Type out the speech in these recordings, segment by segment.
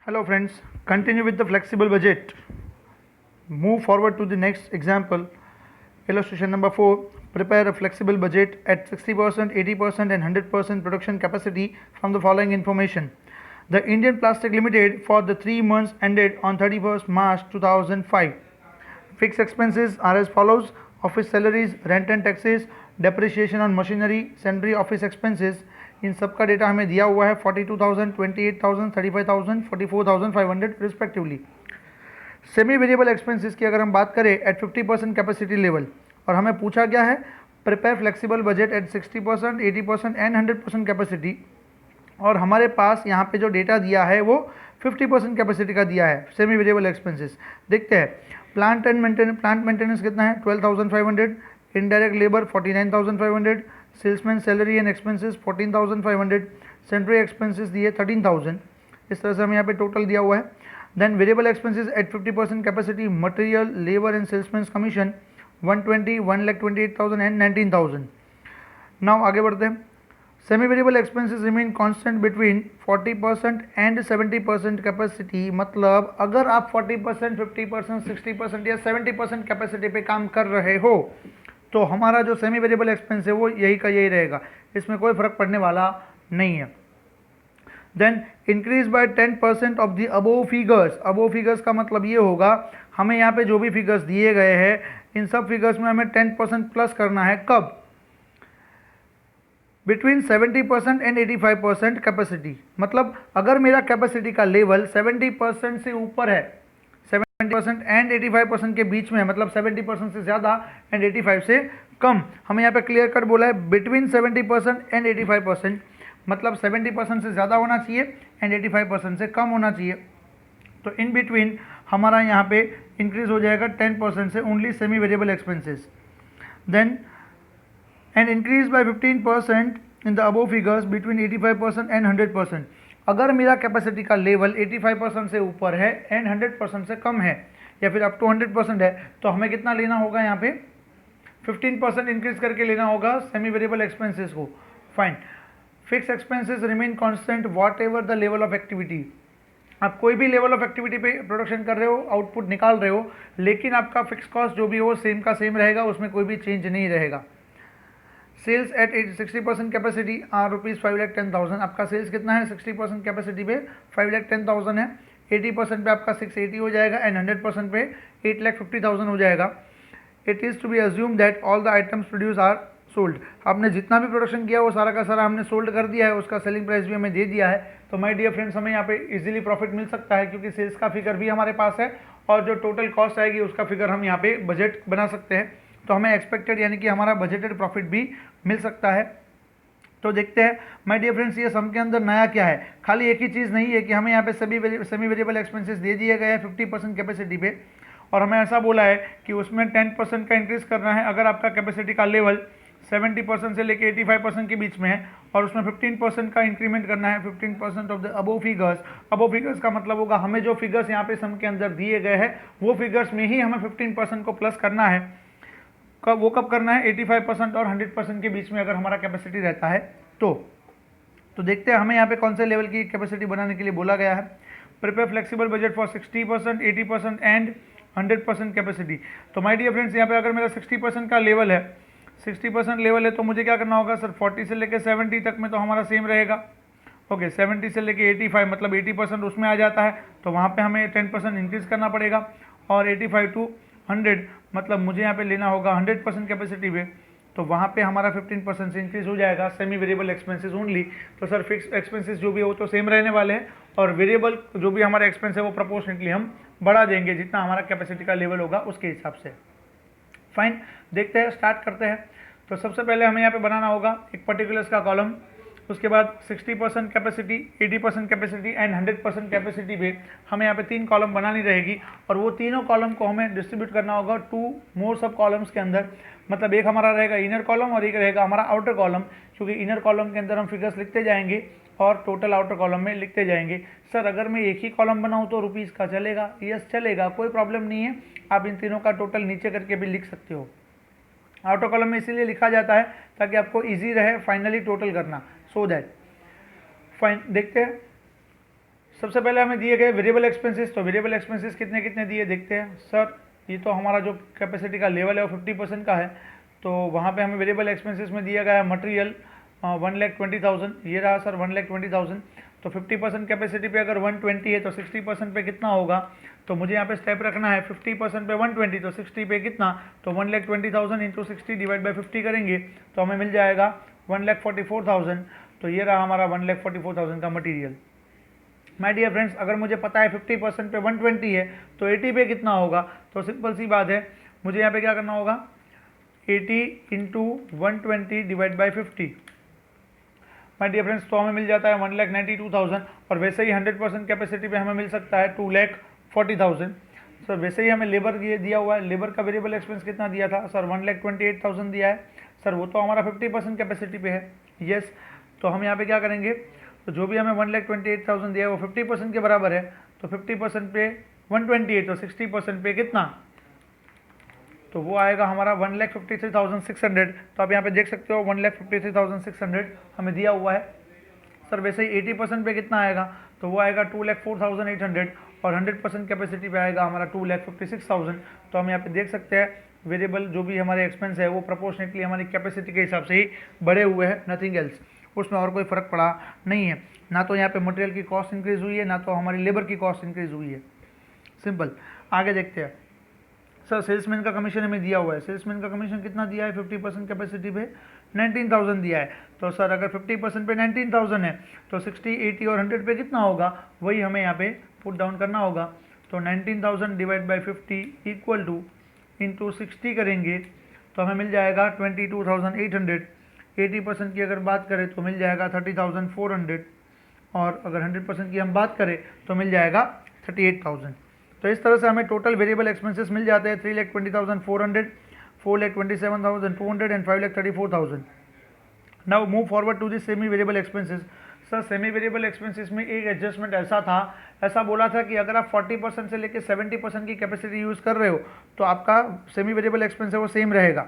Hello friends, continue with the flexible budget. Move forward to the next example. Illustration number 4. Prepare a flexible budget at 60%, 80% and 100% production capacity from the following information. The Indian Plastic Limited for the 3 months ended on 31st March 2005. Fixed expenses are as follows: office salaries, rent and taxes, depreciation on machinery, sundry office expenses. इन सब का data हमें दिया हुआ है 42,000, 28,000, 35,000, 44,500 respectively. Semi variable expenses की अगर हम बात करें एट 50% कैपेसिटी लेवल, और हमें पूछा गया है prepare flexible budget at 60%, 80% and 100% capacity, और हमारे पास यहाँ पे जो डेटा दिया है वो 50% कैपेसिटी का दिया है सेमी वेरिएबल एक्सपेंसेस। देखते हैं प्लांट मेंटेनेंस कितना है 12,500, indirect labour 49,500, salesman salary and expenses 14,500, sundry expenses दिए 13,000। इस तरह से हमें यहाँ पे टोटल दिया हुआ है। Then variable expenses at 50% capacity, material, labour and salesman commission 120, 1,28,000 and 19,000। Now आगे बढ़ते हैं। Semi variable expenses remain constant between 40% and 70% capacity. मतलब अगर आप 40%, 50%, 60% या 70% कैपेसिटी पे काम कर रहे हो तो हमारा जो सेमी वेरिएबल एक्सपेंस है वो यही का यही रहेगा, इसमें कोई फर्क पड़ने वाला नहीं है। Then increase by 10% of the above figures. Above figures का मतलब ये होगा हमें यहाँ पे जो भी फिगर्स दिए गए हैं इन सब फिगर्स में हमें 10% प्लस करना है। कब? Between 70% and 85% capacity. मतलब अगर मेरा कैपेसिटी का लेवल 70% से ऊपर है, 70% एंड 85% के बीच में है, मतलब 70% से ज़्यादा एंड 85 से कम। हमें यहाँ पे क्लियर कट बोला है बिटवीन 70% एंड 85%, मतलब 70% से ज़्यादा होना चाहिए एंड 85% से कम होना चाहिए। तो इन बिटवीन हमारा यहाँ पे इंक्रीज हो जाएगा 10% से only semi variable expenses. Then and increase by 15% in the above figures between 85% and 100%। अगर मेरा कैपेसिटी का लेवल 85% से ऊपर है एंड 100% से कम है या फिर अप टू 100% है तो हमें कितना लेना होगा? यहाँ पे 15% इंक्रीज करके लेना होगा सेमी वेरिएबल एक्सपेंसेस को। Fine. Fix expenses remain constant what ever the level of activity. आप कोई भी लेवल ऑफ एक्टिविटी पे प्रोडक्शन कर रहे हो, आउटपुट निकाल रहे हो, लेकिन आपका फिक्स कॉस्ट जो भी हो सेम का सेम रहेगा, उसमें कोई भी चेंज नहीं रहेगा। Sales at 60% capacity are rupees 5,10,000। आपका सेल्स कितना है 60% कैपेसिटी पे 5,10,000 है। 80% पे आपका 680 हो जाएगा एंड 100% पे 8,50,000 हो जाएगा। It is to be assume that all the items produce are sold. आपने जितना भी प्रोडक्शन किया वो सारा का सारा हमने सोल्ड कर दिया है, उसका सेलिंग प्राइस भी हमें दे दिया है। तो माय डियर फ्रेंड्स हमें यहाँ पे इजीली प्रॉफिट मिल सकता है क्योंकि सेल्स का फिगर भी हमारे पास है और जो टोटल कॉस्ट आएगी उसका फिगर हम यहाँ पे बजट बना सकते हैं। तो हमें एक्सपेक्टेड यानी कि हमारा बजटेड प्रॉफिट भी मिल सकता है। तो देखते हैं माय डियर फ्रेंड्स ये सम के अंदर नया क्या है। खाली एक ही चीज़ नहीं है कि हमें यहाँ पे सभी सेमी वेरिएबल एक्सपेंसेस दे दिए गए हैं 50% कैपेसिटी पे, और हमें ऐसा बोला है कि उसमें 10% का इंक्रीज करना है अगर आपका कैपेसिटी का लेवल 70% से लेके 85% के बीच में है, और उसमें 15% का इंक्रीमेंट करना है 15% of the above figures. Above figures का मतलब होगा हमें जो फिगर्स यहाँ पे सम के अंदर दिए गए हैं वो फिगर्स में ही हमें 15% को प्लस करना है। कब? वो कब करना है? 85% और 100% के बीच में अगर हमारा कैपेसिटी रहता है तो देखते हैं हमें यहाँ पे कौन से लेवल की कैपेसिटी बनाने के लिए बोला गया है। Prepare flexible budget for 60%, 80% and 100% capacity. तो माय डियर फ्रेंड्स यहाँ पे अगर मेरा 60% का लेवल है, 60% लेवल है तो मुझे क्या करना होगा सर? 40 से लेकर 70 तक में तो हमारा सेम रहेगा। ओके 70 से लेके 85 मतलब 80% उसमें आ जाता है, तो वहाँ पे हमें 10% इंक्रीज करना पड़ेगा। और 85 टू 100 मतलब मुझे यहाँ पे लेना होगा 100% कैपेसिटी पे, तो वहाँ पे हमारा 15% से इंक्रीज हो जाएगा सेमी वेरिएबल एक्सपेंसेस ओनली। तो सर फिक्स एक्सपेंसेस जो भी है वो तो सेम रहने वाले हैं और वेरिएबल जो भी हमारा एक्सपेंस है वो प्रोपोर्शनेटली हम बढ़ा देंगे जितना हमारा कैपेसिटी का लेवल होगा उसके हिसाब से। फाइन, देखते हैं, स्टार्ट करते हैं। तो सबसे पहले हमें यहाँ पे बनाना होगा एक पर्टिकुलर्स का कॉलम, उसके बाद 60% कैपेसिटी, 80% कैपेसिटी एंड 100% कैपेसिटी पे हमें यहाँ पे 3 कॉलम बनानी रहेगी, और वो तीनों कॉलम को हमें डिस्ट्रीब्यूट करना होगा 2 मोर सब कॉलम्स के अंदर। मतलब एक हमारा रहेगा इनर कॉलम और एक रहेगा हमारा आउटर कॉलम, क्योंकि इनर कॉलम के अंदर हम फिगर्स लिखते जाएंगे और टोटल आउटर कॉलम में लिखते जाएंगे। सर अगर मैं एक ही कॉलम बनाऊँ तो रुपीज़ का चलेगा? यस चलेगा, कोई प्रॉब्लम नहीं है। आप इन तीनों का टोटल नीचे करके भी लिख सकते हो। आउटर कॉलम में इसीलिए लिखा जाता है ताकि आपको ईजी रहे फाइनली टोटल करना, सो दैट। फाइन, देखते हैं सबसे पहले हमें दिए गए वेरिएबल एक्सपेंसेस, तो वेरिएबल एक्सपेंसेस कितने कितने दिए देखते हैं। सर ये तो हमारा जो कैपेसिटी का लेवल है वो 50% का है, तो वहाँ पे हमें वेरिएबल एक्सपेंसेस में दिया गया है मटेरियल 1,20,000, ये रहा सर 1,20,000। तो 50% कैपेसिटी पे अगर 120 है तो 60% पे कितना होगा, तो मुझे यहाँ पे स्टेप रखना है 50% पे 120, तो 60 पे कितना, तो 1,20,000 इंटू 60 डिवाइड बाई 50 करेंगे तो हमें मिल जाएगा 1,44,000। तो ये रहा हमारा 1,44,000 का मटेरियल। माय डियर फ्रेंड्स, अगर मुझे पता है 50% पे 120 है तो 80 पे कितना होगा, तो सिंपल सी बात है, मुझे यहाँ पे क्या करना होगा 80 into 120 divide by 50। My dear friends, तो हमें मिल जाता है 1,92,000, और वैसे ही 100% कैपेसिटी पे हमें मिल सकता है 2,40,000। सर वैसे ही हमें लेबर ये दिया हुआ है, लेबर का वेरिएबल एक्सपेंस कितना दिया था सर 1,28,000 दिया है। सर वो तो हमारा 50% कैपेसिटी पे है, यस। तो हम यहाँ पे क्या करेंगे, तो जो भी हमें 1,28,000 दिया है वो 50% के बराबर है, तो 50% पे 128, तो 60% पे कितना, तो वो आएगा हमारा 1,53,600। तो आप यहाँ पे देख सकते हो 1,53,600 हमें दिया हुआ है। सर वैसे ही 80% पे कितना आएगा, तो वो आएगा 2,04,800, और 100% कैपेसिटी पे आएगा हमारा 2,56,000। तो हम यहाँ पे देख सकते हैं वेरिएबल जो भी हमारे एक्सपेंस है वो प्रोपोर्शनेटली हमारी कैपेसिटी के हिसाब से ही बढ़े हुए हैं, नथिंग एल्स, उसमें और कोई फ़र्क पड़ा नहीं है। ना तो यहाँ पे मटेरियल की कॉस्ट इंक्रीज़ हुई है, ना तो हमारी लेबर की कॉस्ट इंक्रीज़ हुई है, सिंपल। आगे देखते हैं। सर सेल्समैन का कमीशन हमें दिया हुआ है, सेल्समैन का कमीशन कितना दिया है 50% कैपेसिटी पे 19,000 दिया है। तो सर अगर 50% पे 19,000 है तो 60, 80 और 100 पे कितना होगा, वही हमें यहाँ पे पुट डाउन करना होगा। तो 19,000 divide by 50 equal two into 60 करेंगे तो हमें मिल जाएगा 22,800। 80% की अगर बात करें तो मिल जाएगा 30,400, और अगर 100% की हम बात करें तो मिल जाएगा 38,000। तो इस तरह से हमें टोटल वेरिएबल एक्सपेंसेस मिल जाते हैं 3,20,400, 4,27,200 and 5,34,000। Now move forward to the semi variable expenses. Sir semi variable expenses में एक एडजस्टमेंट ऐसा था, ऐसा बोला था कि अगर आप 40% से लेकर 70% की कैपेसिटी यूज़ कर रहे हो तो आपका सेमी वेरिएबल एक्सपेंस है वो सेम रहेगा।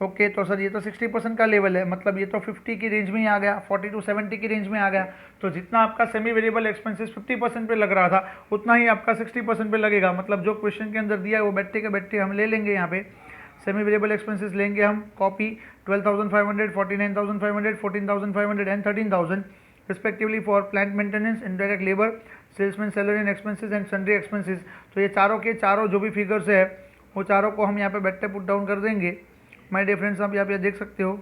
ओके तो सर ये तो 60% का लेवल है, मतलब ये तो 50 की रेंज में ही आ गया, 40 to 70 की रेंज में आ गया। तो जितना आपका सेमी वेरिएबल एक्सपेंसेस 50% पे लग रहा था उतना ही आपका 60% पे लगेगा। मतलब जो क्वेश्चन के अंदर दिया है वो बैठे के बैठे हम ले लेंगे। यहाँ पे सेमी वेरिएबल एक्सपेंसेस लेंगे हम copy 12,500, 49,500, 14,500 and 13,000 respectively for plant maintenance, indirect labour, salesman salary and expenses and sundry expenses. तो ये चारों के चारों जो भी फिगर्स है वो चारों को हम यहाँ पे बैठे पुट डाउन कर देंगे। माय डियर फ्रेंड्स, आप यहाँ पे देख सकते हो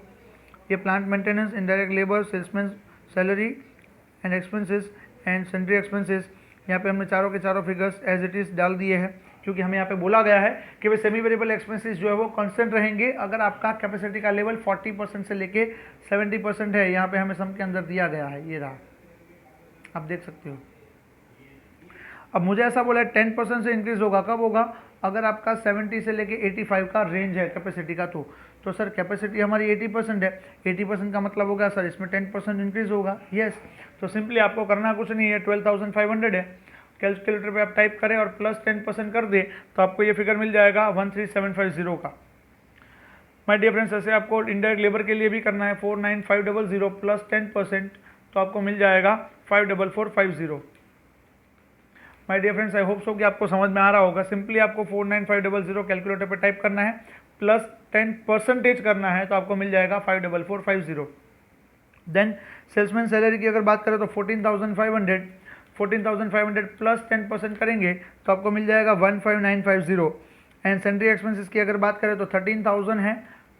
ये plant maintenance, indirect labour, salesman salary and expenses and sundry expenses, यहाँ पे हमने चारों के चारों फिगर्स एज इट इज़ डाल दिए हैं, क्योंकि हमें यहाँ पे बोला गया है कि वे सेमी वेरिएबल एक्सपेंसेस जो है वो कांस्टेंट रहेंगे अगर आपका कैपेसिटी का लेवल 40% से लेके 70% है। यहाँ पे हमें सम के अंदर दिया गया है, ये रहा, आप देख सकते हो। अब मुझे ऐसा बोला है 10% से इंक्रीज होगा, कब होगा, अगर आपका 70 से लेके 85 का रेंज है कैपेसिटी का। तो सर कैपेसिटी हमारी 80% है, 80% का मतलब होगा सर इसमें 10% इंक्रीज होगा, यस। तो सिंपली आपको करना कुछ नहीं है, 12,500 है, कैलकुलेटर पे आप टाइप करें और प्लस 10% कर दें तो आपको ये फिगर मिल जाएगा 13,750 का। माय डियर फ्रेंड्स, ऐसे आपको इनडायरेक्ट लेबर के लिए भी करना है 49,500 प्लस 10%, तो आपको मिल जाएगा 5,450। My dear friends, I hope so कि आपको समझ में आ रहा होगा। सिंपली आपको 49,500 कैलकुलेटर पे टाइप करना है, प्लस 10% करना है, तो आपको मिल जाएगा 5,450। देन सेल्समैन सैलरी की अगर बात करें तो 14,500 प्लस 10% करेंगे तो आपको मिल जाएगा 15,950। एंड सन्ड्री एक्सपेंसेस की अगर बात करें तो 13,000 है,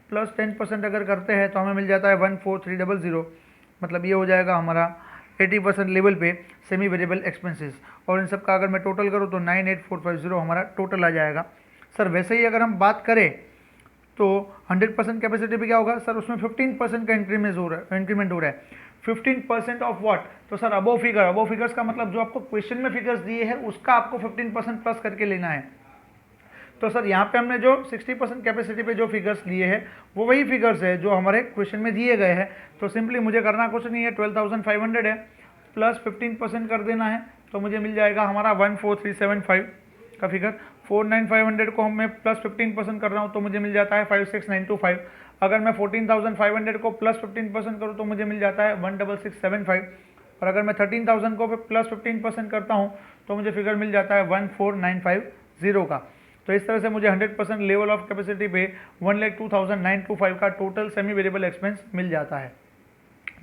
प्लस 10% अगर करते हैं तो हमें मिल जाता है 14,300। मतलब ये हो जाएगा हमारा 80% लेवल पे सेमी वेरिएबल एक्सपेंसेस। और इन सब का अगर मैं टोटल करूँ तो 98,450 हमारा टोटल आ जाएगा। सर वैसे ही अगर हम बात करें तो 100% कैपेसिटी पे क्या होगा सर, उसमें 15% का इंक्रीमेंट हो रहा है। 15% ऑफ व्हाट, तो सर अबोव फिगर्स का मतलब जो आपको क्वेश्चन में फिगर्स दिए हैं उसका आपको 15% प्लस करके लेना है। तो सर यहाँ पे हमने जो 60% कैपेसिटी पे जो फिगर्स लिए हैं वो वही फिगर्स है जो हमारे क्वेश्चन में दिए गए हैं। तो सिंपली मुझे करना कुछ नहीं है, 12,500 है, प्लस 15% कर देना है, तो मुझे मिल जाएगा हमारा 14,375 का फिगर। 49,500 को मैं प्लस 15% कर रहा हूँ तो मुझे मिल जाता है 56,925। अगर मैं 14,500 को प्लस 15% करूँ तो मुझे मिल जाता है 16675। और अगर मैं 13,000 को प्लस 15% करता हूँ तो मुझे फिगर मिल जाता है 14,950 का। तो इस तरह से मुझे 100% लेवल ऑफ कैपेसिटी पे 1,02,925 का टोटल सेमी वेरिएबल एक्सपेंस मिल जाता है।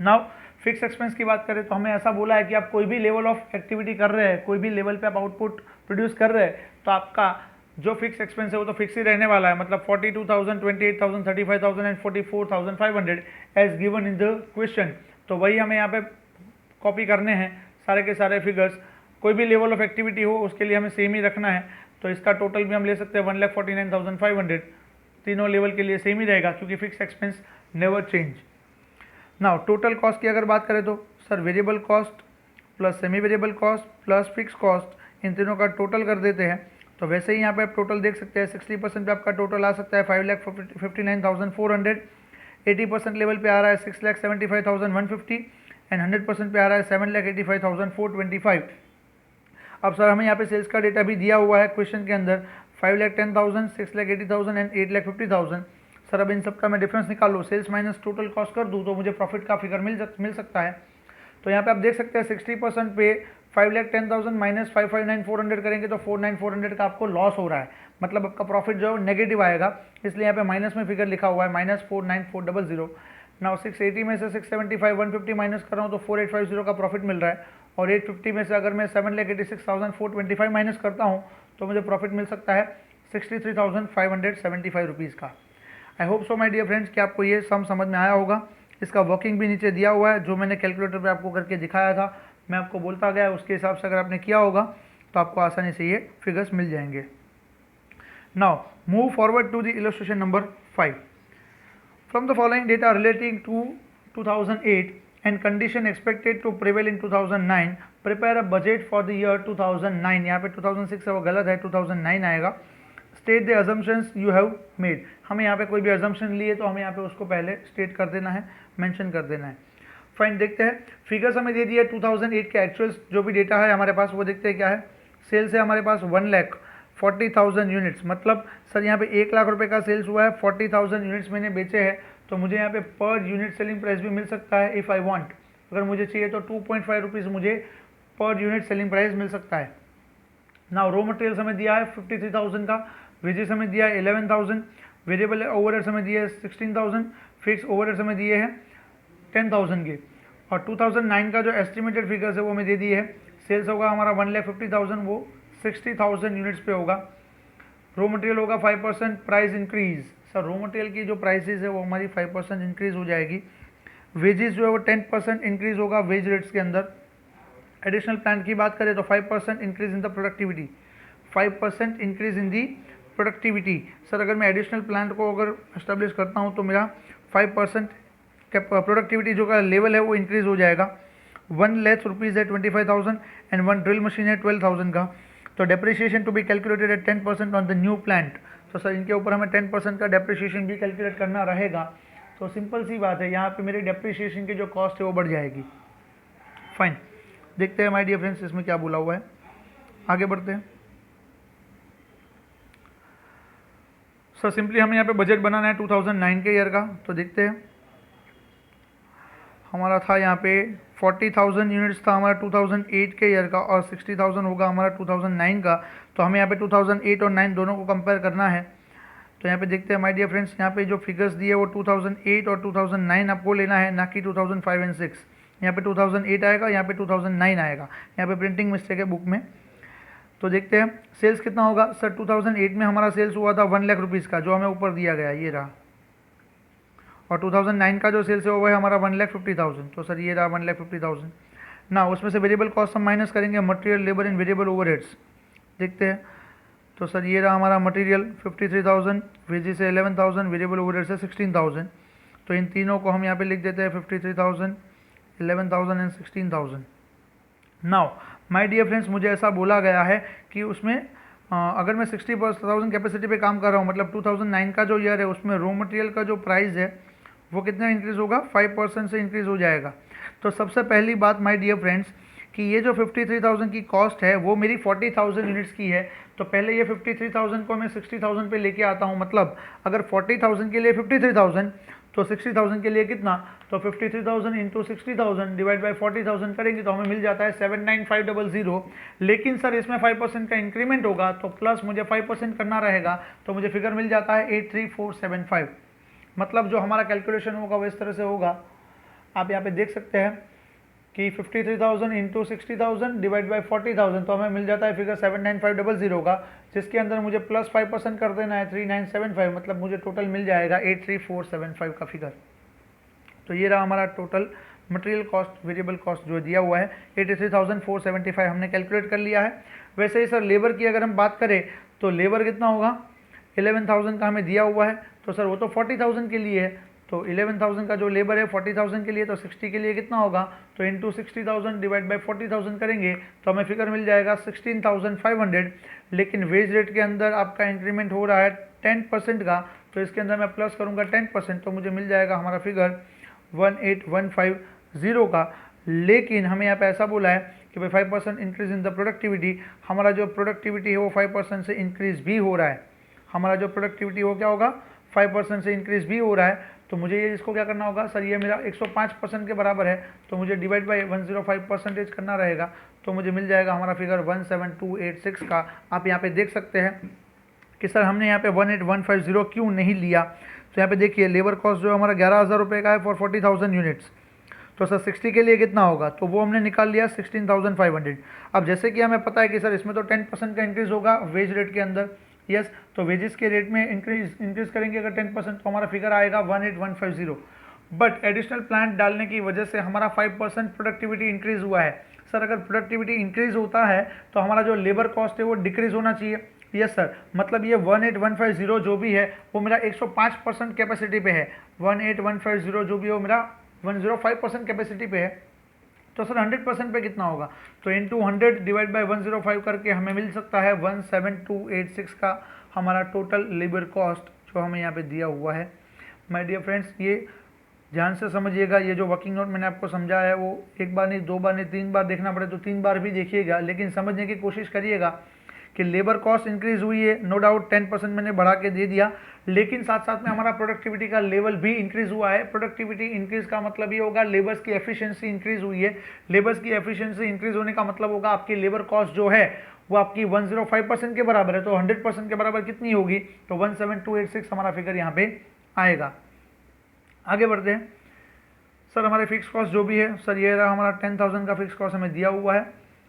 नाउ फिक्स एक्सपेंस की बात करें तो हमें ऐसा बोला है कि आप कोई भी लेवल ऑफ एक्टिविटी कर रहे हैं, कोई भी लेवल पे आप आउटपुट प्रोड्यूस कर रहे हैं, तो आपका जो फिक्स एक्सपेंस है वो तो फिक्स ही रहने वाला है, मतलब 42,000, 28,000, 35,000 and 44,500 as given in the question. तो वही हमें यहाँ पे कॉपी करने हैं सारे के सारे फिगर्स, कोई भी लेवल ऑफ एक्टिविटी हो उसके लिए हमें सेम ही रखना है। तो इसका टोटल भी हम ले सकते हैं 1,49,500, तीनों लेवल के लिए सेम ही रहेगा क्योंकि fix expense never change. Now total cost की अगर बात करें तो sir variable cost plus semi variable cost plus fix cost, इन तीनों का टोटल कर देते हैं। तो वैसे ही यहाँ पे आप टोटल देख सकते हैं 60% पे आपका टोटल आ सकता है 5,59,400, 80% लेवल पे आ रहा है 6,75,150 एंड 100% पे आ रहा है 7,85,425। अब सर हमें यहाँ पे सेल्स का डेटा भी दिया हुआ है क्वेश्चन के अंदर 5,10,000, 6,80,000 एंड 8,50,000। सर अब इन सब का मैं डिफरेंस निकाल लूँ, सेल्स माइनस टोटल कॉस्ट कर दूँ तो मुझे प्रॉफिट का फिगर मिल सकता है। तो यहाँ पे आप देख सकते हैं 60% पे 5,10,000 माइनस 5,59,400 करेंगे तो 4,9,400 का आपको लॉस हो रहा है, मतलब आपका प्रॉफिट जो है नेगेटिव आएगा, इसलिए यहाँ पे माइनस में फिगर लिखा हुआ है -4,9,400। नाउ 680 में से 675 150 माइनस कर रहा हूँ तो 4,850 का प्रॉफिट मिल रहा है, और 850 में से अगर मैं 7,86,425 माइनस करता हूँ तो मुझे प्रॉफिट मिल सकता है 63,575 रुपीज़ का। I hope so my dear friends कि आपको ये सम समझ में आया होगा। इसका वर्किंग भी नीचे दिया हुआ है, जो मैंने कैलकुलेटर पे आपको करके दिखाया था, मैं आपको बोलता गया, उसके हिसाब से अगर आपने किया होगा तो आपको आसानी से ये फिगर्स मिल जाएंगे। Now move forward to the illustration number 5। From the following data relating to 2008 and condition expected to prevail in 2009, prepare a budget for the year 2009। यहाँ पे 2006 है वो गलत है, 2009 आएगा। State the assumptions you have made. हमें यहाँ पे कोई भी अजम्पशन लिए तो हमें यहाँ पे उसको पहले स्टेट कर देना है, मेंशन कर देना है। फाइन, देखते हैं फिगर्स हमें दे दिया 2008 के एक्चुअल्स जो भी डेटा है हमारे पास वो देखते हैं क्या है। सेल्स है हमारे पास 1,40,000 यूनिट्स, मतलब सर यहाँ पे 1 लाख रुपए का सेल्स हुआ है, 40,000 यूनिट्स मैंने बेचे हैं, तो मुझे यहाँ पे पर यूनिट सेलिंग प्राइस भी मिल सकता है इफ़ आई वांट। अगर मुझे चाहिए तो 2.5 रुपीज़ मुझे पर यूनिट सेलिंग प्राइस मिल सकता है। नाउ रॉ मटेरियल्स हमें दिया है 53,000 का, वेजेस हमें दिया है 11,000, वेरिएबल ओवरहेड्स हमें दिए है 16,000, फिक्स ओवरहेड्स हमें दिए हैं 10,000 के, और 2009 का जो एस्टिमेटेड फिगर्स है वो हमें दे दिए है। सेल्स होगा हमारा 1,50,000, वो 60,000 यूनिट्स पे होगा। रॉ मटेरियल होगा 5% price increase. Sir raw material की जो प्राइसेस है वो हमारी 5% इंक्रीज हो जाएगी। वेजेस जो है वो 10% इंक्रीज होगा वेज रेट्स के अंदर। एडिशनल प्लान की बात करें तो 5% increase in the productivity, 5% increase in the productivity. Sir अगर मैं एडिशनल प्लान को अगर एस्टेब्लिश करता हूँ तो मेरा 5% प्रोडक्टिविटी जो का लेवल है वो इंक्रीज हो जाएगा। 1 लाख रुपीज़ है 25,000 एंड 1 ड्रिल मशीन है 12,000 का। तो depreciation to be calculated at 10% on the new plant. तो सर इनके ऊपर हमें 10% का डेप्रिसिएशन भी कैलकुलेट करना रहेगा। तो सिंपल सी बात है, यहाँ पे मेरी डेप्रिसिएशन की जो कॉस्ट है वो बढ़ जाएगी। फाइन, देखते हैं माय डियर फ्रेंड्स इसमें क्या बोला हुआ है, आगे बढ़ते हैं। सर सिंपली हमें यहाँ पे बजट बनाना है 2009 के ईयर का, तो देखते हैं। हमारा था यहाँ पे 40,000 यूनिट्स था हमारा 2008 के ईयर का, और 60,000 होगा हमारा 2009 का। तो हमें यहाँ पे 2008 और 9 दोनों को कंपेयर करना है। तो यहाँ पे देखते हैं माय डियर फ्रेंड्स, यहाँ पे जो फिगर्स दिए वो 2008 और 2009 आपको लेना है, ना कि 2005 एंड 6। यहाँ पे 2008 आएगा, यहाँ पे 2009 आएगा, यहाँ पे प्रिंटिंग मिस्टेक है बुक में। तो देखते हैं सेल्स कितना होगा। सर 2008 में हमारा सेल्स हुआ था 1 लाख रुपीज़ का, जो हमें ऊपर दिया गया ये रहा, और 2009 का जो सेल्स है वो है हमारा 1,50,000। तो सर ये रहा 1,50,000 ना। उसमें से वेरिएबल कॉस्ट हम माइनस करेंगे, material, labour and variable overheads. देखते हैं, तो सर ये रहा हमारा मटेरियल 53,000, वेजेस है 11,000, वेरिएबल ओवरहेड्स है 16,000। तो इन तीनों को हम यहाँ पे लिख देते हैं 53,000, 11,000 and 16,000। Now my dear friends, मुझे ऐसा बोला गया है कि उसमें अगर मैं 60,000 कैपेसिटी पे काम कर रहा हूँ, मतलब 2009 का जो ईयर है उसमें रॉ मटेरियल का जो प्राइस है वो कितना इंक्रीज़ होगा, 5% से इंक्रीज़ हो जाएगा। तो सबसे पहली बात माय डियर फ्रेंड्स कि ये जो 53,000 की कॉस्ट है वो मेरी 40,000 यूनिट्स की है। तो पहले ये 53,000 को मैं 60,000 पे लेके आता हूँ, मतलब अगर 40,000 के लिए 53,000 तो 60,000 के लिए कितना, तो 53,000 इंटू 60,000 डिवाइड बाई 40,000 करेंगे तो हमें मिल जाता है 79500। लेकिन सर इसमें 5% का इंक्रीमेंट होगा तो प्लस मुझे 5% करना रहेगा, तो मुझे फिगर मिल जाता है 83475। मतलब जो हमारा कैलकुलेशन होगा वो इस तरह से होगा, आप यहाँ पे देख सकते हैं कि 53,000 इंटू 60,000 डिवाइड बाई 40,000, तो हमें मिल जाता है फिगर 79500 का, जिसके अंदर मुझे प्लस 5% कर देना है 3975, मतलब मुझे टोटल मिल जाएगा 83475 का फिगर। तो ये रहा हमारा total material cost, variable cost जो दिया हुआ है 83,475 हमने कैलकुलेट कर लिया है। वैसे ही सर लेबर की अगर हम बात करें तो लेबर कितना होगा, 11,000 का हमें दिया हुआ है, तो सर वो तो 40,000 के लिए है, तो 11,000 का जो लेबर है 40,000 के लिए, तो 60 के लिए कितना होगा, तो इंटू 60,000 डिवाइड बाई 40,000 करेंगे तो हमें फिगर मिल जाएगा 16,500। लेकिन वेज रेट के अंदर आपका इंक्रीमेंट हो रहा है 10% का, तो इसके अंदर मैं प्लस करूँगा 10%, तो मुझे मिल जाएगा हमारा फिगर 18,150 का। लेकिन हमें यहाँ पे ऐसा बोला है कि भाई 5% इंक्रीज इन द प्रोडक्टिविटी, हमारा जो प्रोडक्टिविटी है वो 5% से इंक्रीज भी हो रहा है, हमारा जो प्रोडक्टिविटी हो क्या होगा 5% से इंक्रीज भी हो रहा है। तो मुझे ये इसको क्या करना होगा, सर ये मेरा 105% के बराबर है, तो मुझे डिवाइड बाई 105% करना रहेगा, तो मुझे मिल जाएगा हमारा फिगर 17286 का। आप यहाँ पे देख सकते हैं कि सर हमने यहाँ पे 18150 क्यों नहीं लिया, तो यहाँ पे देखिए लेबर कॉस्ट जो हमारा 11,000 रुपये का है फॉर 40,000 यूनिट्स, तो सर 60 के लिए कितना होगा, तो वो हमने निकाल लिया 16,500। अब जैसे कि हमें पता है कि सर इसमें तो 10% का इंक्रीज़ होगा वेज रेट के अंदर, यस, तो वेजेस के रेट में इंक्रीज करेंगे अगर 10%, तो हमारा फिगर आएगा 18150। बट एडिशनल प्लांट डालने की वजह से हमारा 5% प्रोडक्टिविटी इंक्रीज़ हुआ है। सर अगर प्रोडक्टिविटी इंक्रीज़ होता है तो हमारा जो लेबर कॉस्ट है वो डिक्रीज़ होना चाहिए, यस सर, मतलब ये 18150 जो भी है वो मेरा 105% कैपेसिटी पे है, 18150 जो भी है वो मेरा 105% कैपेसिटी पे है, तो सर 100% पे कितना होगा, तो इंटू 100 डिवाइड बाई 105 करके हमें मिल सकता है 17286 का हमारा टोटल लेबर कॉस्ट जो हमें यहाँ पे दिया हुआ है। माय डियर फ्रेंड्स, ये ध्यान से समझिएगा, ये जो वर्किंग नोट मैंने आपको समझाया है वो एक बार नहीं, दो बार नहीं, 3 बार देखना पड़े तो 3 बार भी देखिएगा, लेकिन समझने की कोशिश करिएगा कि लेबर कॉस्ट इंक्रीज हुई है, नो डाउट 10% मैंने बढ़ा के दे दिया, लेकिन साथ साथ में हमारा प्रोडक्टिविटी का लेवल भी इंक्रीज हुआ है। प्रोडक्टिविटी इंक्रीज का मतलब ये होगा लेबर्स की एफिशिएंसी इंक्रीज हुई है, लेबर्स की एफिशिएंसी इंक्रीज होने का मतलब होगा आपकी लेबर कॉस्ट जो है वो आपकी 105% के बराबर है, तो 100% के बराबर कितनी होगी, तो 17286 हमारा फिगर यहाँ पे आएगा। आगे बढ़ते हैं, सर हमारे फिक्स कॉस्ट जो भी है, सर ये रहा हमारा 10,000 का फिक्स कॉस्ट हमें दिया हुआ है,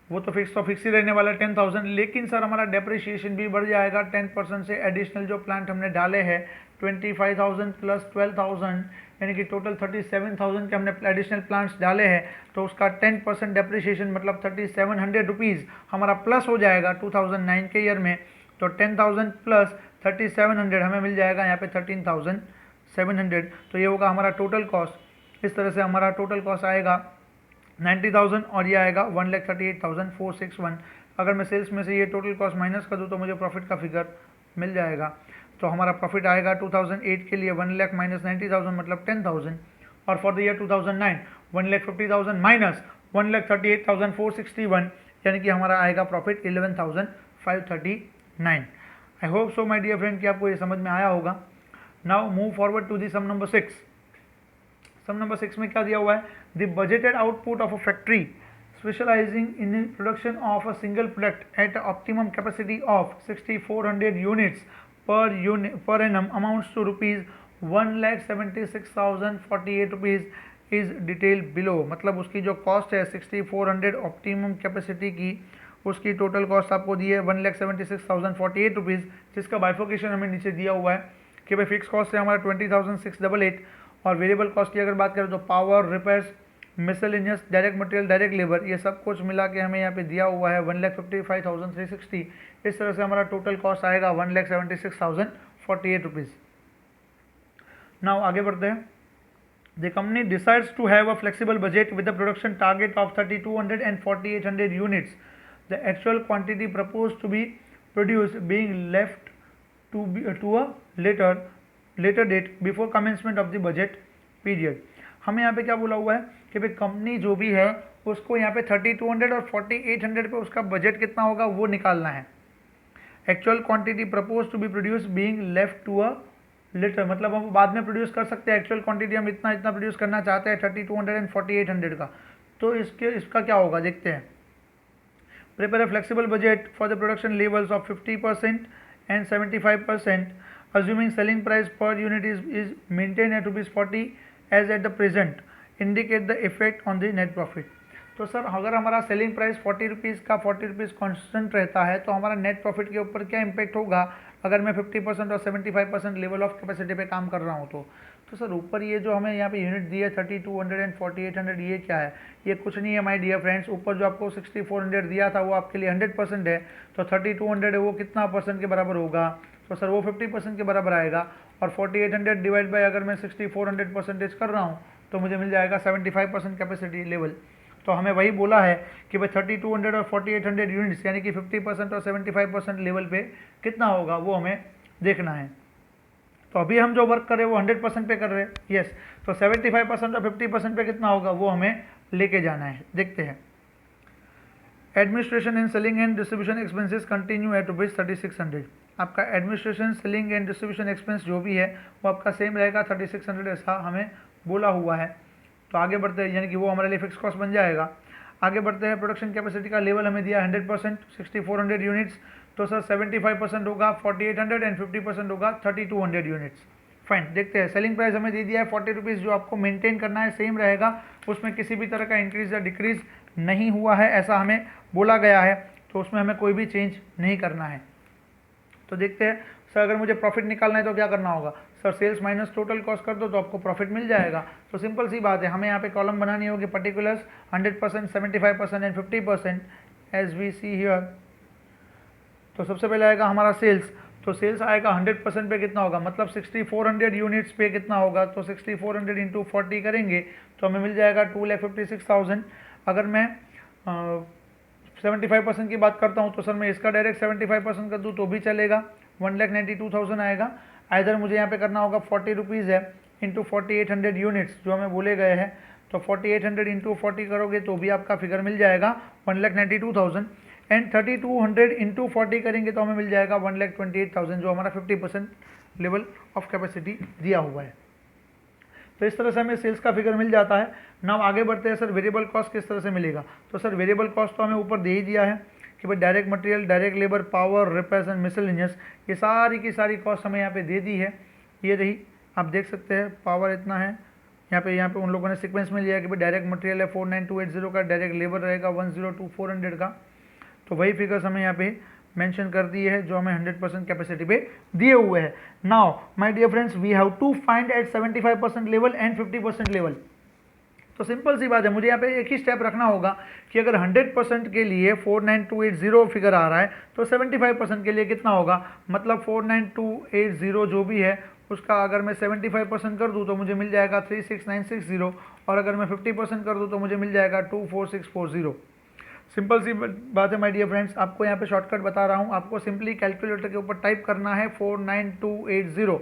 वो तो फिक्स ही रहने वाला है 10,000, लेकिन सर हमारा डेप्रिसिएशन भी बढ़ जाएगा 10% से। एडिशनल जो प्लांट हमने डाले हैं 25,000 प्लस 12,000 यानी कि टोटल 37,000 के हमने एडिशनल प्लांट्स डाले हैं, तो उसका 10% डेप्रिसिएशन मतलब 3,700 रुपीज़ हमारा प्लस हो जाएगा 2009 के ईयर में, तो 10,000 प्लस 3,700 हमें मिल जाएगा यहाँ पे 13,700, तो ये होगा हमारा टोटल कॉस्ट। इस तरह से हमारा टोटल कॉस्ट आएगा 90,000 और ये आएगा 1,38,461। अगर मैं सेल्स में से ये टोटल कॉस्ट माइनस कर दूँ तो मुझे प्रॉफिट का फिगर मिल जाएगा, तो हमारा प्रॉफिट आएगा 2008 के लिए 1 लाख माइनस 90,000 मतलब 10,000, और फॉर द ईयर 2009 1,50,000 माइनस 1,38,461 यानी कि हमारा आएगा profit 11,539। I hope so my dear friend कि आपको ये समझ में आया होगा। Now move forward to the sum number 6। Sum number 6 में क्या दिया हुआ है, the budgeted output of a factory specializing in the production of a single product at an optimum capacity of 6,400 units per annum amounts to rupees 1,76,048 rupees is detailed below। मतलब उसकी जो cost है 6,400 optimum capacity की, उसकी total cost आपको दी है 1,76,048 rupees, जिसका bifurcation हमें नीचे दिया हुआ है कि भाई फिक्स कॉस्ट है हमारा 20,688 और वेरिएबल कॉस्ट की अगर बात करें तो power, repairs, miscellaneous, direct material, direct labour, ये सब कुछ मिला के हमें यहाँ पे दिया हुआ है 1,55,360। इस तरह से हमारा टोटल कॉस्ट आएगा 1,76,048 रुपीज़। नाउ आगे बढ़ते हैं। The company decides to have a flexible budget with the production target of 3,200 and 4,800 units. The actual quantity propose to be produced being left to a later date before commencement of the budget period. हमें यहाँ पे क्या बोला हुआ है कि भाई company जो भी है उसको यहाँ पे 3,200 और 4,800 पे उसका बजट कितना होगा वो निकालना है। Actual quantity propose to be produce being left to a later, मतलब हम बाद में प्रोड्यूस कर सकते हैं। एक्चुअल क्वांटिटी हम इतना इतना प्रोड्यूस करना चाहते हैं 3200 एंड 4800 का, तो इसका क्या होगा देखते हैं। Prepare a flexible budget for the production levels of 50% and 75%, assuming selling price per unit is maintained at ₹40 as at the present, indicate the effect on the net profit। तो सर अगर हमारा सेलिंग प्राइस 40 रुपीज़ का 40 rupees constant रहता है तो हमारा net profit के ऊपर क्या इम्पैक्ट होगा अगर मैं 50% और 75% लेवल ऑफ कैपेसिटी पे काम कर रहा हूँ तो सर ऊपर ये जो हमें यहाँ पे यूनिट दी है 3200 एंड 4800, ये क्या है? ये कुछ नहीं है माय डियर फ्रेंड्स। ऊपर जो आपको 6400 दिया था वो आपके लिए 100% है, तो 3200 है वो कितना परसेंट के बराबर होगा? तो सर वो 50% के बराबर आएगा। और 4800 डिवाइड बाय अगर मैं 6400 परसेंटेज कर रहा हूँ तो मुझे मिल जाएगा 75% कैपेसिटी लेवल। तो हमें वही बोला है कि भाई 3200 और 4800 यूनिट्स यानी कि 50% और 75% लेवल पे कितना होगा वो हमें देखना है। तो अभी हम जो वर्क कर रहे हैं वो 100% पे कर रहे हैं, यस। तो 75% और 50% पे कितना होगा वो हमें लेके जाना है, देखते हैं। Administration and selling and distribution expenses continue at ₹3600। आपका administration selling and distribution expense जो भी है वो आपका सेम रहेगा 3600, ऐसा हमें बोला हुआ है। तो आगे बढ़ते हैं, यानी कि वो हमारे लिए फिक्स कॉस्ट बन जाएगा। आगे बढ़ते हैं, प्रोडक्शन कैपेसिटी का लेवल हमें दिया 100%, 6400 यूनिट्स, तो सर 75% होगा 4800 एंड 50% होगा 3200 यूनिट्स। फाइन, देखते हैं। सेलिंग प्राइस हमें दे दिया है 40 रुपीज़, जो आपको मेंटेन करना है, सेम रहेगा, उसमें किसी भी तरह का इंक्रीज या डिक्रीज नहीं हुआ है, ऐसा हमें बोला गया है, तो उसमें हमें कोई भी चेंज नहीं करना है। तो देखते हैं सर, अगर मुझे प्रॉफिट निकालना है तो क्या करना होगा? Sir sales minus total cost कर दो तो आपको प्रॉफिट मिल जाएगा। तो सिंपल सी बात है, हमें यहाँ पे कॉलम बनानी होगी particulars 100%, 75% and 50% as we see here. तो सबसे पहले आएगा हमारा सेल्स, तो सेल्स आएगा 100% पे कितना होगा, मतलब 6400 यूनिट्स पे कितना होगा, तो 6400 इंटू 40 करेंगे तो हमें मिल जाएगा 2,56,000। अगर मैं 75% की बात करता हूँ तो सर मैं इसका डायरेक्ट 75% कर दूँ तो भी चलेगा, 1,92,000 आएगा। इधर मुझे यहाँ पे करना होगा 40 रुपीज़ है इंटू 4800 यूनिट्स जो हमें बोले गए हैं, तो 4800 इंटू 40 करोगे तो भी आपका फिगर मिल जाएगा 1,92,000 एंड 3200 इंटू 40 करेंगे तो हमें मिल जाएगा 1,28,000, जो हमारा 50% लेवल ऑफ कैपेसिटी दिया हुआ है। तो इस तरह से हमें सेल्स का फिगर मिल जाता है। नाउ आगे बढ़ते हैं, सर वेरिएबल कॉस्ट किस तरह से मिलेगा? तो सर वेरिएबल कॉस्ट तो हमें ऊपर दे ही दिया है कि भाई direct material, direct labour, power, repairs and miscellaneous, ये सारी की सारी कॉस्ट हमें यहाँ पे दे दी है। ये रही, आप देख सकते हैं, पावर इतना है, यहाँ पे उन लोगों ने सीक्वेंस में लिया कि भाई डायरेक्ट मटेरियल है 49280 का, डायरेक्ट लेबर रहेगा 102400 का, तो वही फिगर्स हमें यहाँ पे मेंशन कर दिए है जो हमें 100% कैपेसिटी पे दिए हुए हैं। Now my dear friends, we have to find at 75% level and 50% level. तो सिंपल सी बात है, मुझे यहाँ पे एक ही स्टेप रखना होगा कि अगर 100% के लिए 49280 फिगर आ रहा है तो 75% के लिए कितना होगा, मतलब 49280 जो भी है उसका अगर मैं 75% कर दूँ तो मुझे मिल जाएगा 36960, और अगर मैं 50% कर दूँ तो मुझे मिल जाएगा 24640। सिंपल सी बात है माय डियर फ्रेंड्स, आपको यहाँ पे शॉर्टकट बता रहा हूँ, आपको सिंपली कैलकुलेटर के ऊपर टाइप करना है 49280।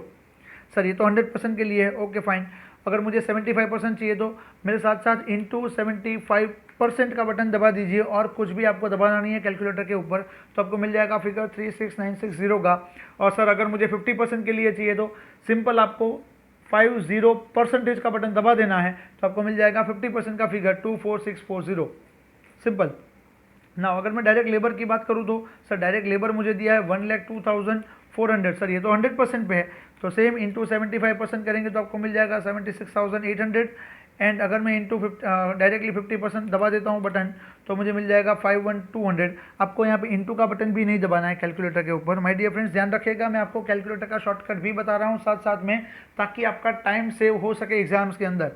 सर ये तो 100% के लिए है, ओके फाइन। अगर मुझे 75% चाहिए तो मेरे साथ साथ इंटू 75% का बटन दबा दीजिए, और कुछ भी आपको दबाना नहीं है कैलकुलेटर के ऊपर, तो आपको मिल जाएगा फिगर 36960 का। और सर अगर मुझे 50% के लिए चाहिए तो सिंपल आपको 50% का बटन दबा देना है, तो आपको मिल जाएगा 50% का फिगर 24640, सिंपल। ना अगर मैं डायरेक्ट लेबर की बात करूँ तो सर डायरेक्ट लेबर मुझे दिया है 1,02,400, सर ये तो 100% पे है, तो सेम इंटू 75% करेंगे तो आपको मिल जाएगा 76,800, एंड अगर मैं इंटू डायरेक्टली 50% दबा देता हूँ बटन तो मुझे मिल जाएगा 51,200। आपको यहाँ पे इंटू का बटन भी नहीं दबाना है कैलकुलेटर के ऊपर। माय डियर फ्रेंड्स ध्यान रखिएगा, मैं आपको कैलकुलेटर का शॉर्टकट भी बता रहा हूँ साथ साथ में, ताकि आपका टाइम सेव हो सके एग्जाम्स के अंदर।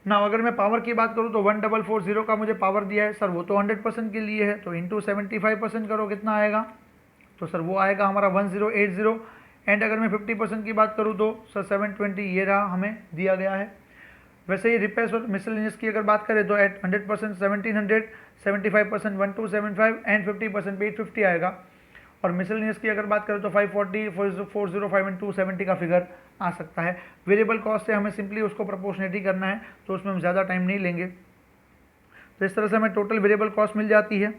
ना अगर मैं पावर की बात करूँ तो 1,440 का मुझे पावर दिया है, सर वो तो 100% के लिए है, तो इंटू 75% करो कितना आएगा, तो सर वो आएगा हमारा 1080। एंड अगर मैं 50% की बात करूँ तो सर 720 ये रहा हमें दिया गया है। वैसे ही रिपेयर्स और मिसलेनियस की अगर बात करें तो एट 100% 1700, 75% 1275 एंड 50% पे 850 आएगा। और मिसलेनियस की अगर बात करें तो 540, 405 एंड 270 का फिगर आ सकता है। वेरिएबल कॉस्ट से हमें सिंपली उसको प्रोपोर्शनेटी करना है, तो उसमें हम ज़्यादा टाइम नहीं लेंगे। तो इस तरह से हमें टोटल वेरिएबल कॉस्ट मिल जाती है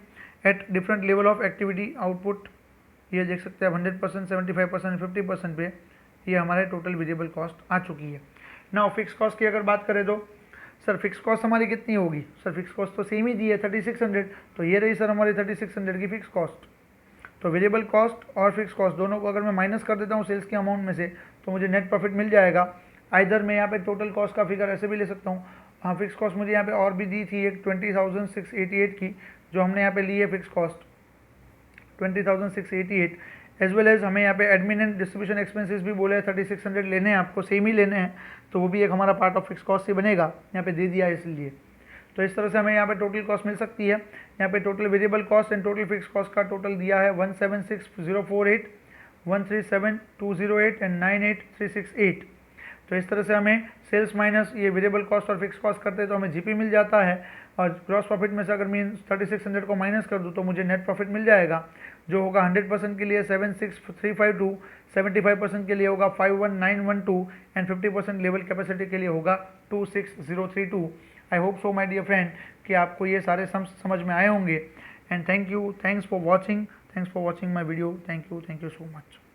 at different level of activity output. ये देख सकते हैं 100%, 75%, 50% पे ये हमारे टोटल वेरिएबल कॉस्ट आ चुकी है। नाउ फिक्स कॉस्ट की अगर बात करें तो सर फिक्स कॉस्ट हमारी कितनी होगी, सर फिक्स कॉस्ट तो सेम ही दी है 3600, तो ये रही सर हमारी 3600 की फिक्स कॉस्ट। तो वेरिएबल कॉस्ट और फिक्स कॉस्ट दोनों को अगर मैं माइनस कर देता हूँ सेल्स के अमाउंट में से तो मुझे नेट प्रॉफिट मिल जाएगा। आइदर मैं यहाँ पे टोटल कॉस्ट का फिगर ऐसे भी ले सकता हूँ, हाँ फिक्स कॉस्ट मुझे यहाँ पे और भी दी थी एक 20,688 की, जो हमने यहाँ पे ली है fix cost 20,688, as well as हमें यहाँ पे एडमिन एंड डिस्ट्रीब्यूशन एक्सपेंसेस भी बोले 3600 लेने हैं, आपको सेम ही लेने हैं, तो वो भी एक हमारा पार्ट ऑफ फिक्स कॉस्ट ही बनेगा, यहाँ पे दे दिया है इसलिए। तो इस तरह से हमें यहाँ पे टोटल कॉस्ट मिल सकती है। यहाँ पे total variable cost and total fix cost का टोटल दिया है 176,048, 137,208 एंड 98,368। तो इस तरह से हमें सेल्स माइनस ये वेरिएबल कॉस्ट और फिक्स कॉस्ट करते हैं तो हमें जीपी मिल जाता है, और ग्रॉस प्रॉफिट में से अगर मैं 3600 को माइनस कर दूँ तो मुझे नेट प्रॉफिट मिल जाएगा, जो होगा 100% के लिए 76,352, 75% के लिए होगा 51,912 एंड 50% लेवल कैपेसिटी के लिए होगा 26,032। I hope so my dear friend कि आपको ये सारे समझ में आए होंगे। And thanks for watching my video. Thank you so much.